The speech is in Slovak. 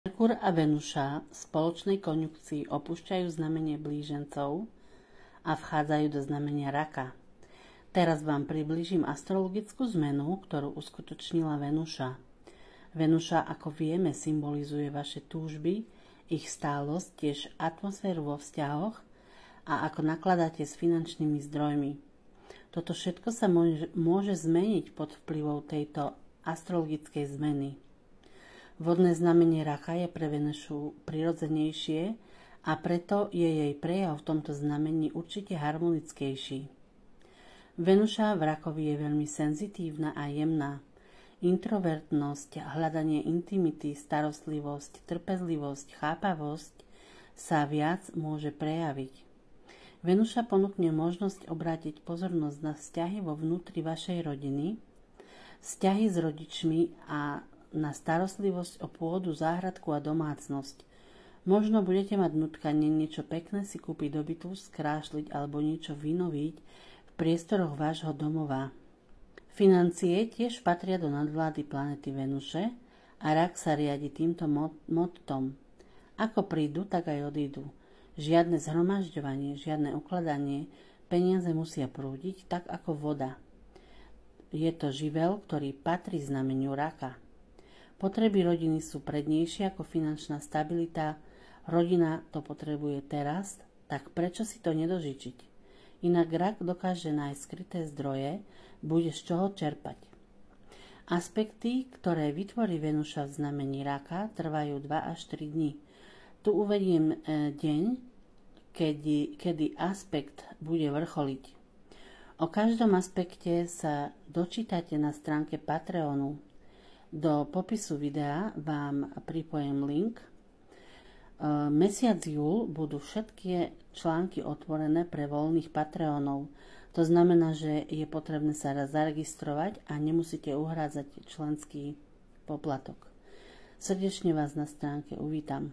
Merkur a Venuša v spoločnej konjunkcii opúšťajú znamenie blížencov a vchádzajú do znamenia Raka. Teraz vám priblížim astrologickú zmenu, ktorú uskutočnila Venuša. Venuša, ako vieme, symbolizuje vaše túžby, ich stálosť, tiež atmosféru vo vzťahoch a ako nakladáte s finančnými zdrojmi. Toto všetko sa môže zmeniť pod vplyvom tejto astrologickej zmeny. Vodné znamenie Raka je pre Venušu prirodzenejšie a preto je jej prejav v tomto znamení určite harmonickejší. Venuša v Rakovi je veľmi senzitívna a jemná. Introvertnosť, hľadanie intimity, starostlivosť, trpezlivosť, chápavosť sa viac môže prejaviť. Venuša ponúkne možnosť obrátiť pozornosť na vzťahy vo vnútri vašej rodiny, vzťahy s rodičmi a na starostlivosť o pôdu, záhradku a domácnosť. Možno budete mať nutkanie niečo pekné si kúpiť do bytu, skrášliť alebo niečo vynoviť v priestoroch vášho domova. Financie tiež patria do nadvlády planety Venuše a Rak sa riadi týmto mottom. Ako prídu, tak aj odídu. Žiadne zhromažďovanie, žiadne ukladanie, peniaze musia prúdiť tak ako voda. Je to živel, ktorý patrí znameniu Raka. Potreby rodiny sú prednejšie ako finančná stabilita. Rodina to potrebuje teraz, tak prečo si to nedožičiť? Inak Rak dokáže nájsť skryté zdroje, bude z čoho čerpať. Aspekty, ktoré vytvorí Venuša v znamení Raka, trvajú 2 až 3 dní. Tu uvediem deň, kedy aspekt bude vrcholiť. O každom aspekte sa dočítate na stránke Patreonu. Do popisu videa vám pripojím link. Mesiac júl budú všetky články otvorené pre voľných Patreonov. To znamená, že je potrebné sa zaregistrovať a nemusíte uhrádzať členský poplatok. Srdečne vás na stránke uvítam.